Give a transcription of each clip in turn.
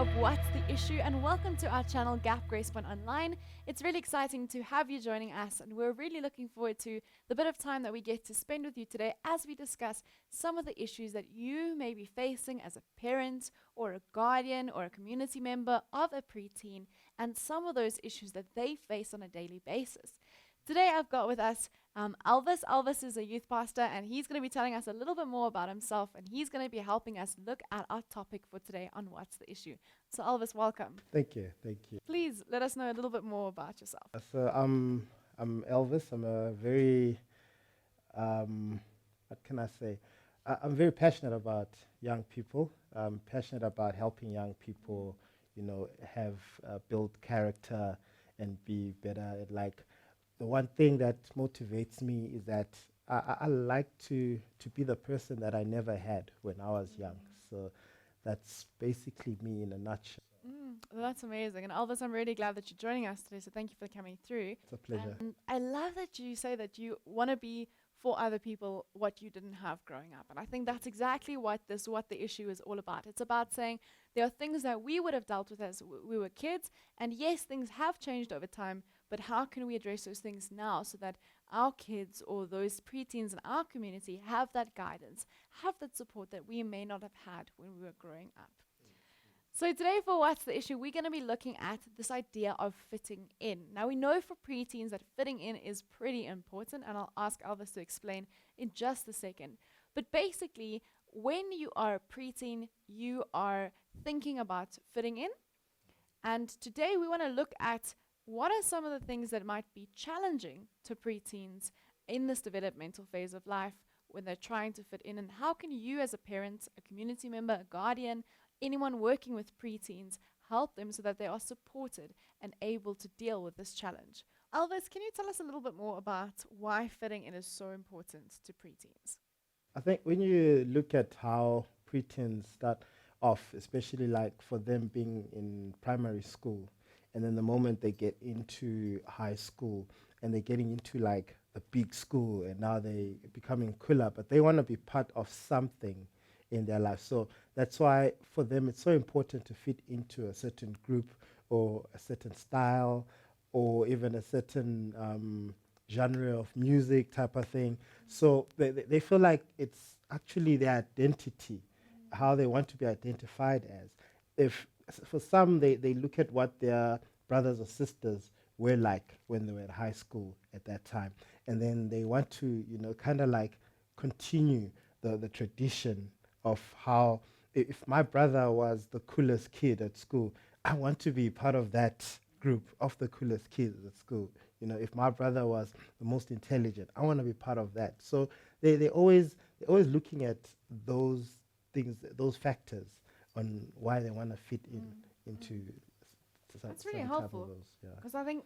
of What's the Issue, and welcome to our channel GAP Gracepoint Online. It's really exciting to have you joining us, and we're really looking forward to the bit of time that we get to spend with you today as we discuss some of the issues that you may be facing as a parent or a guardian or a community member of a preteen, and some of those issues that they face on a daily basis. Today I've got with us Elvis. Elvis is a youth pastor, and he's going to be telling us a little bit more about himself, and he's going to be helping us look at our topic for today on What's the Issue. So Elvis, welcome. Thank you. Please let us know a little bit more about yourself. So I'm Elvis. I'm a very what can I say? I'm very passionate about young people. I'm passionate about helping young people, have build character and be better at like. The one thing that motivates me is that I like to be the person that I never had when I was young. So that's basically me in a nutshell. Well, that's amazing. And Elvis, I'm really glad that you're joining us today, so thank you for coming through. It's a pleasure. And I love that you say that you want to be for other people what you didn't have growing up. And I think that's exactly what the issue is all about. It's about saying there are things that we would have dealt with as we were kids, and yes, things have changed over time, but how can we address those things now so that our kids or those preteens in our community have that guidance, have that support that we may not have had when we were growing up. So today for What's the Issue, we're going to be looking at this idea of fitting in. Now we know for preteens that fitting in is pretty important, and I'll ask Elvis to explain in just a second. But basically, when you are a preteen, you are thinking about fitting in. And today we want to look at what are some of the things that might be challenging to preteens in this developmental phase of life when they're trying to fit in, and how can you as a parent, a community member, a guardian, anyone working with preteens help them so that they are supported and able to deal with this challenge. Elvis, can you tell us a little bit more about why fitting in is so important to preteens? I think when you look at how preteens start off, especially like for them being in primary school, and then the moment they get into high school and they're getting into like a big school and now they're becoming cooler, but they want to be part of something in their life. So that's why for them it's so important to fit into a certain group or a certain style or even a certain genre of music type of thing. So they feel like it's actually their identity, how they want to be identified as. If for some, they look at what their brothers or sisters were like when they were at high school at that time, and then they want to, kind of like continue the tradition of how, if my brother was the coolest kid at school, I want to be part of that group of the coolest kids at school. If my brother was the most intelligent, I want to be part of that. So they're always looking at those things, those factors on why they want to fit into that's really helpful, because I think,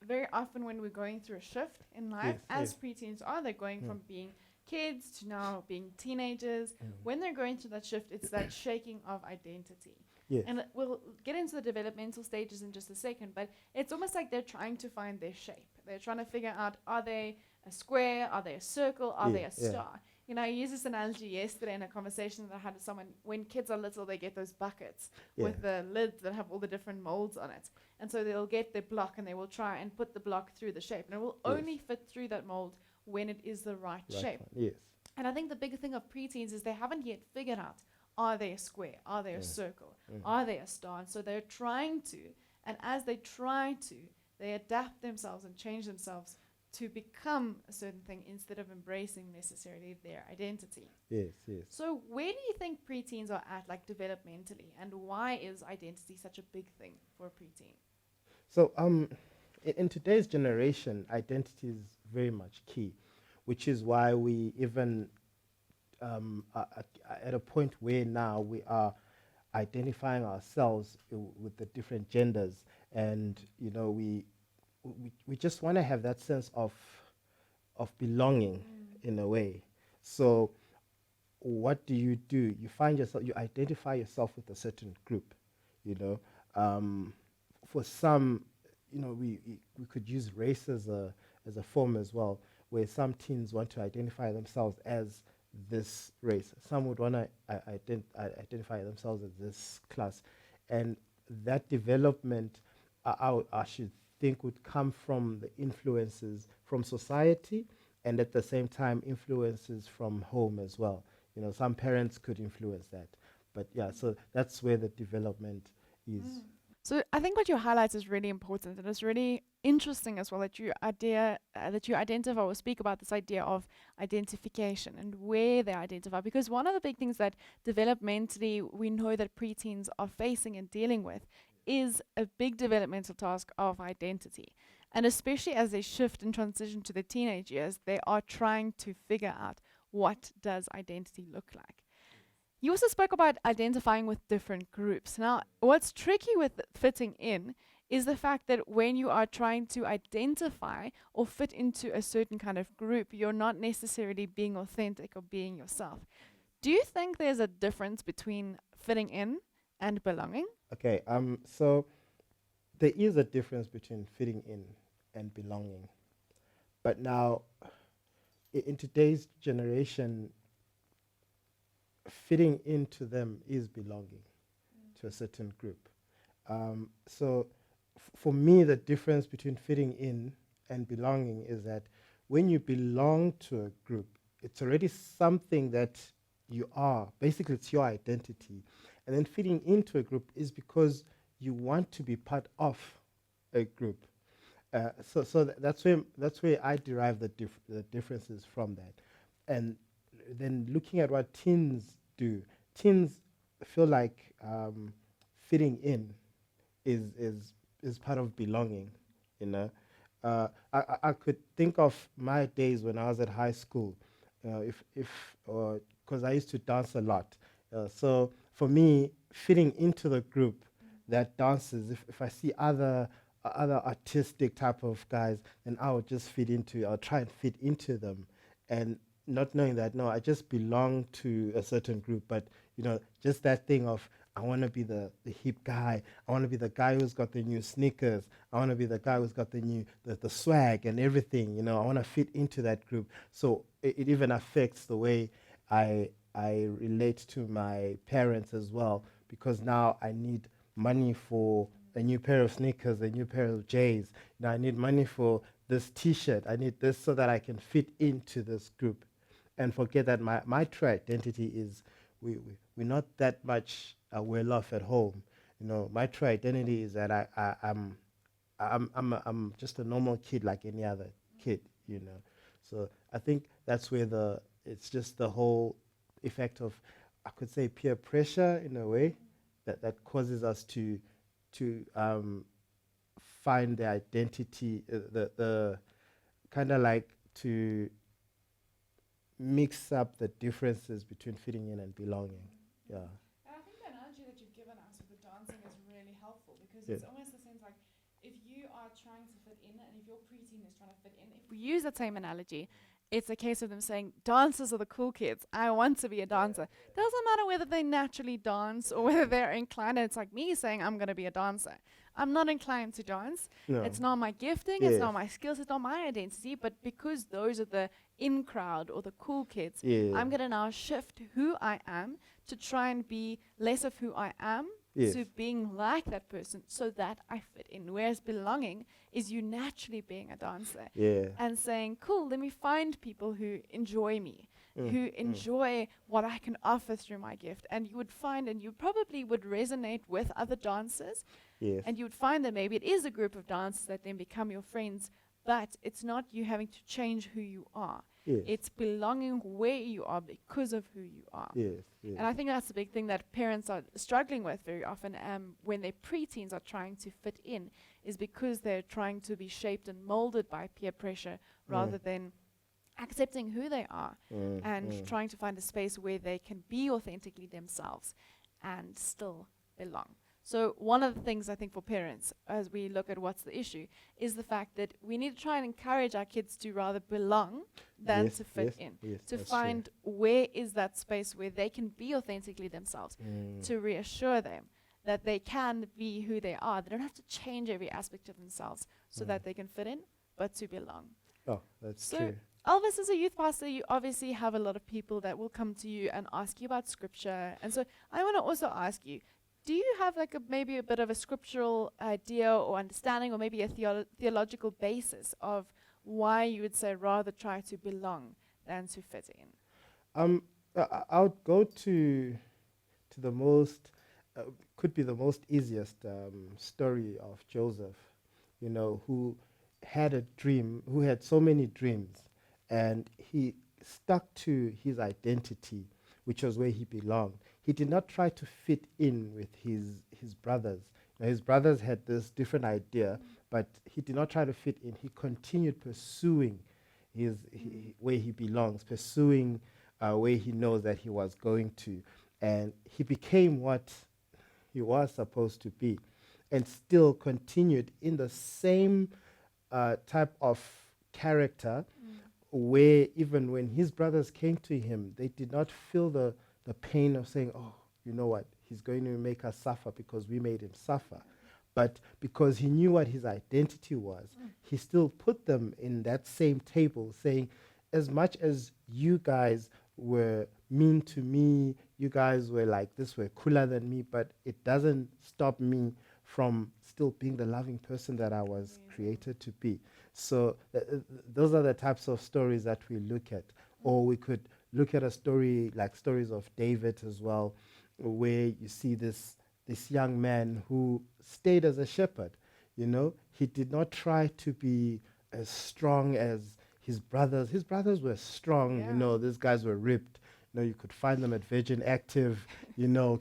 very often when we're going through a shift in life, as preteens are, they're going from being kids to now being teenagers. When they're going through that shift, it's that shaking of identity. Yes. And we'll get into the developmental stages in just a second, but it's almost like they're trying to find their shape. They're trying to figure out, are they a square? Are they a circle? Are they a star? I used this analogy yesterday in a conversation that I had with someone. When kids are little, they get those buckets with the lids that have all the different molds on it. And so they'll get their block and they will try and put the block through the shape. And it will only fit through that mold when it is the right shape. Yes. And I think the big thing of preteens is they haven't yet figured out, are they a square? Are they a circle? Are they a star? And so they're trying to. And as they try to, they adapt themselves and change themselves to become a certain thing instead of embracing necessarily their identity. Yes. So where do you think preteens are at, like developmentally, and why is identity such a big thing for a preteen? So in today's generation, identity is very much key, which is why we even are at a point where now we are identifying ourselves with the different genders, and we just want to have that sense of belonging in a way. So what do? You find yourself, you identify yourself with a certain group, for some, we could use race as a form as well, where some teens want to identify themselves as this race. Some would want to identify themselves as this class. And that development, I should think, would come from the influences from society, and at the same time influences from home as well. You know, some parents could influence that, but yeah, so that's where the development is. So I think what you highlight is really important, and it's really interesting as well that you identify or speak about this idea of identification and where they identify. Because one of the big things that developmentally we know that preteens are facing and dealing with is a big developmental task of identity, and especially as they shift and transition to the teenage years, they are trying to figure out what does identity look like. You also spoke about identifying with different groups. Now, what's tricky with fitting in is the fact that when you are trying to identify or fit into a certain kind of group, you're not necessarily being authentic or being yourself. Do you think there's a difference between fitting in and belonging? Okay, so there is a difference between fitting in and belonging. But now, in today's generation, fitting into them is belonging to a certain group. So for me, the difference between fitting in and belonging is that when you belong to a group, it's already something that you are. Basically, it's your identity. And then fitting into a group is because you want to be part of a group. That's where I derive the differences from that. And then looking at what teens do, teens feel like fitting in is part of belonging. You know, I could think of my days when I was at high school, if because I used to dance a lot. So for me, fitting into the group that dances, if I see other artistic type of guys, then I'll try and fit into them, and not knowing that, no, I just belong to a certain group. But just that thing of, I want to be the hip guy. I want to be the guy who's got the new sneakers. I want to be the guy who's got the swag and everything. I want to fit into that group. So it even affects the way I relate to my parents as well, because now I need money for a new pair of sneakers, a new pair of J's. I need money for this T-shirt. I need this so that I can fit into this group, and forget that my true identity is we're not that much well off at home. My true identity is that I'm just a normal kid like any other kid. So I think that's where it's just the whole effect of, I could say, peer pressure in a way that causes us to find the identity, the kind of like to mix up the differences between fitting in and belonging. Yeah. And I think the analogy that you've given us with the dancing is really helpful, because Yeah. it's almost the sense like, if you are trying to fit in and if your preteen is trying to fit in, if we use that same analogy, it's a case of them saying, dancers are the cool kids. I want to be a dancer. Doesn't matter whether they naturally dance or whether they're inclined. It's like me saying, I'm going to be a dancer. I'm not inclined to dance. No. It's not my gifting. Yes. It's not my skills. It's not my identity. But because those are the in crowd or the cool kids, Yeah. I'm going to now shift who I am to try and be less of who I am Yes. to being like that person so that I fit in. Whereas belonging is you naturally being a dancer Yeah. and saying, cool, let me find people who enjoy me, who enjoy what I can offer through my gift. And you would find, and you probably would resonate with other dancers, Yes. and you would find that maybe it is a group of dancers that then become your friends, but it's not you having to change who you are. Yes. It's belonging where you are because of who you are. Yes. Yes. And I think that's the big thing that parents are struggling with very often when their preteens are trying to fit in, is because they're trying to be shaped and molded by peer pressure rather than accepting who they are and trying to find a space where they can be authentically themselves and still belong. So one of the things I think for parents, as we look at what's the issue, is the fact that we need to try and encourage our kids to rather belong than Yes, to fit yes, in. yes, To that's find where is that space where they can be authentically themselves, to reassure them that they can be who they are. They don't have to change every aspect of themselves so that they can fit in, but to belong. Oh, that's So true. Elvis, as a youth pastor, you obviously have a lot of people that will come to you and ask you about scripture. And so I want to also ask you, do you have like maybe a bit of a scriptural idea or understanding, or maybe a theological basis of why you would say rather try to belong than to fit in? I would go to the most, could be the most easiest story of Joseph, who had a dream, who had so many dreams, and he stuck to his identity, which was where he belonged. He did not try to fit in with his brothers. Now, his brothers had this different idea, but he did not try to fit in. He continued pursuing where he belongs, pursuing where he knows that he was going to. And he became what he was supposed to be, and still continued in the same type of character, where even when his brothers came to him, they did not feel the pain of saying, oh, you know what, he's going to make us suffer because we made him suffer. But because he knew what his identity was, he still put them in that same table, saying, as much as you guys were mean to me, you guys were like this, were cooler than me, but it doesn't stop me from still being the loving person that I was created to be. So those are the types of stories that we look at. Or we could look at a story like stories of David as well, where you see this young man who stayed as a shepherd. He did not try to be as strong as his brothers. His brothers were strong. These guys were ripped. You could find them at Virgin Active,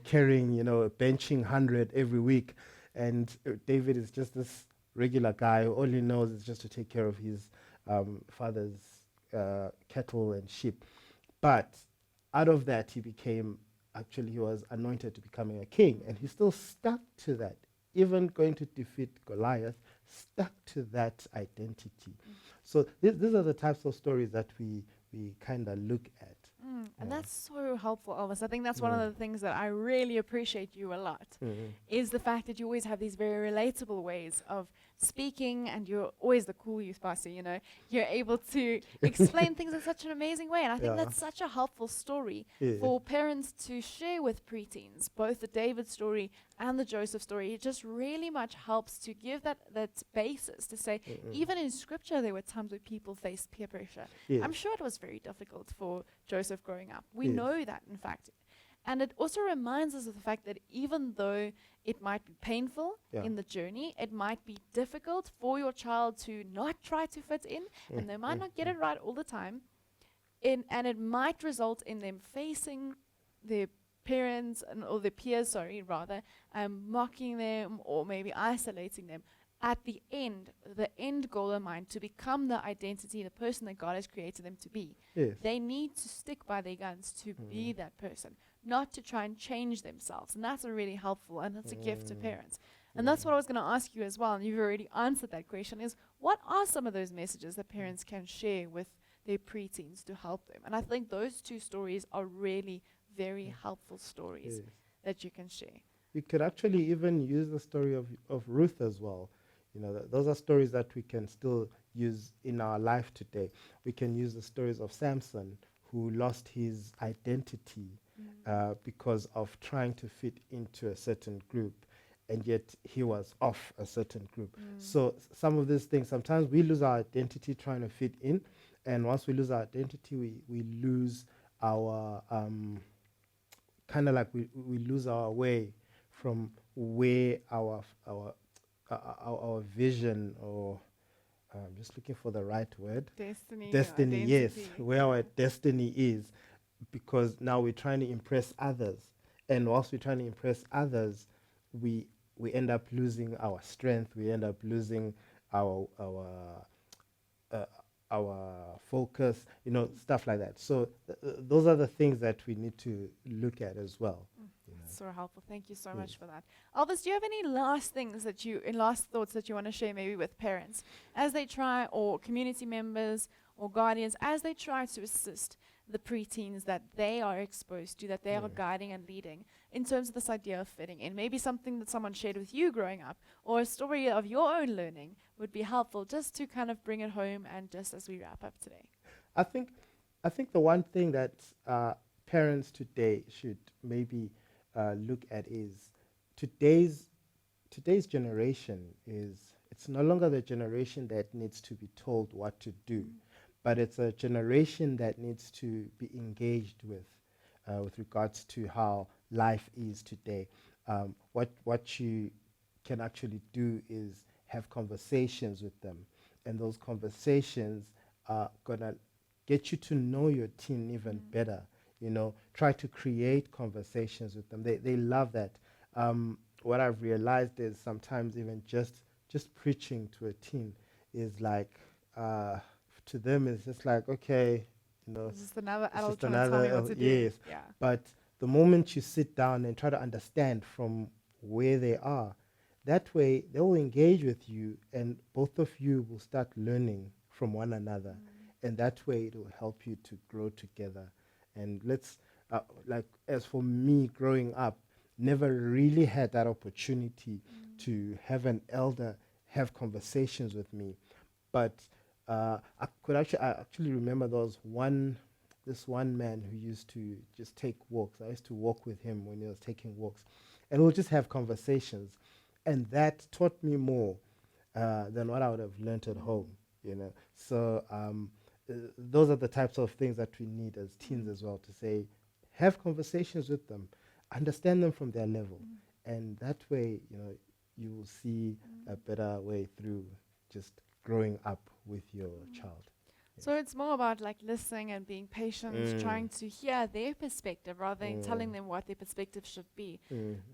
carrying, benching 100 every week. And David is just this regular guy who all he knows is just to take care of his father's cattle and sheep. But out of that, he was anointed to becoming a king. And he still stuck to that, even going to defeat Goliath, stuck to that identity. So these are the types of stories that we kind of look at. And that's so helpful, Elvis. I think that's one of the things that I really appreciate you a lot, is the fact that you always have these very relatable ways of speaking, and you're always the cool youth pastor, You're able to explain things in such an amazing way. And I think that's such a helpful story for parents to share with preteens, both the David story and the Joseph story. It just really much helps to give that basis to say, even in scripture, there were times where people faced peer pressure. I'm sure it was very difficult for Joseph growing up. We know that, in fact. And it also reminds us of the fact that even though it might be painful in the journey, it might be difficult for your child to not try to fit in, and they might not get it right all the time. And it might result in them facing their parents or their peers, mocking them or maybe isolating them. At the end goal in mind, to become the identity, the person that God has created them to be. They need to stick by their guns to be that person, not to try and change themselves. And that's a really helpful, and that's a gift to parents. And that's what I was going to ask you as well, and you've already answered that question, is what are some of those messages that parents can share with their preteens to help them? And I think those two stories are really very helpful stories that you can share. You could actually even use the story of Ruth as well. Those are stories that we can still use in our life today. We can use the stories of Samson, who lost his identity because of trying to fit into a certain group, and yet he was off a certain group. So some of these things, sometimes we lose our identity trying to fit in, and once we lose our identity, we lose our kind of like we lose our way from where our vision, or I'm just looking for the right word. Destiny, yes, where our destiny is, because now we're trying to impress others, and whilst we're trying to impress others, we end up losing our strength. We end up losing our focus, stuff like that. So those are the things that we need to look at as well. So helpful. Thank you so much for that. Elvis, do you have any last thoughts that you want to share maybe with parents as they try, or community members or guardians, as they try to assist the preteens that they are exposed to, that they are guiding and leading, in terms of this idea of fitting in? Maybe something that someone shared with you growing up, or a story of your own learning would be helpful, just to kind of bring it home, and just as we wrap up today. I think the one thing that parents today should maybe look at is today's today's generation it's no longer the generation that needs to be told what to do, but it's a generation that needs to be engaged with regards to how life is today. What you can actually do is have conversations with them, and those conversations are gonna get you to know your teen even better. You know, try to create conversations with them. They love that. What I've realized is sometimes even just preaching to a teen is like to them it's just like, okay, you know, It's just another it's adult just trying to tell me another what to do. yes. Yeah. But the moment you sit down and try to understand from where they are, that way they will engage with you, and both of you will start learning from one another, and that way it will help you to grow together. And like as for me growing up, never really had that opportunity to have an elder have conversations with me, but I actually remember this one man who used to just take walks. I used to walk with him when he was taking walks, and we'll just have conversations, and that taught me more than what I would have learnt at home. You know, so those are the types of things that we need as teens as well, to say, have conversations with them, understand them from their level, and that way, you know, you will see a better way through just growing up with your child. So it's more about like listening and being patient, trying to hear their perspective rather than telling them what their perspective should be.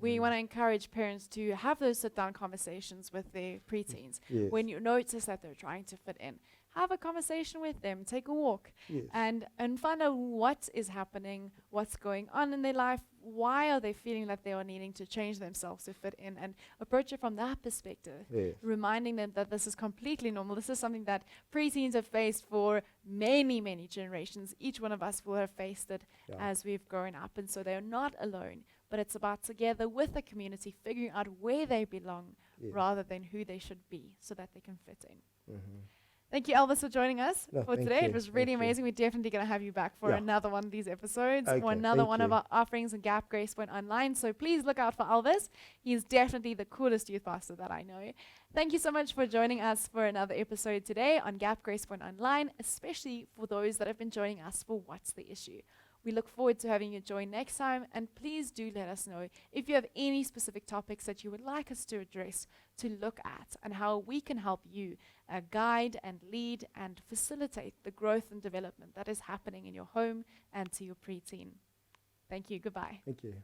We want to encourage parents to have those sit-down conversations with their preteens. Yes. When you notice that they're trying to fit in, have a conversation with them, take a walk, Yes. and find out what is happening, what's going on in their life, why are they feeling that they are needing to change themselves to fit in, and approach it from that perspective. Yes. Reminding them that this is completely normal. This is something that preteens have faced for many, many generations. Each one of us will have faced it as we've grown up, and so they're not alone. But it's about together with the community figuring out where they belong rather than who they should be so that they can fit in. Thank you, Elvis, for joining us No, for thank today. you. It was really Thank you. amazing. We're definitely going to have you back for another one of these episodes Okay, or another thank one of you. our offerings in GAP Gracepoint Online. So please look out for Elvis. He's definitely the coolest youth pastor that I know. Thank you so much for joining us for another episode today on GAP Gracepoint Online, especially for those that have been joining us for What's the Issue. We look forward to having you join next time, and please do let us know if you have any specific topics that you would like us to address, to look at, and how we can help you guide and lead and facilitate the growth and development that is happening in your home and to your preteen. Thank you. Goodbye. Thank you.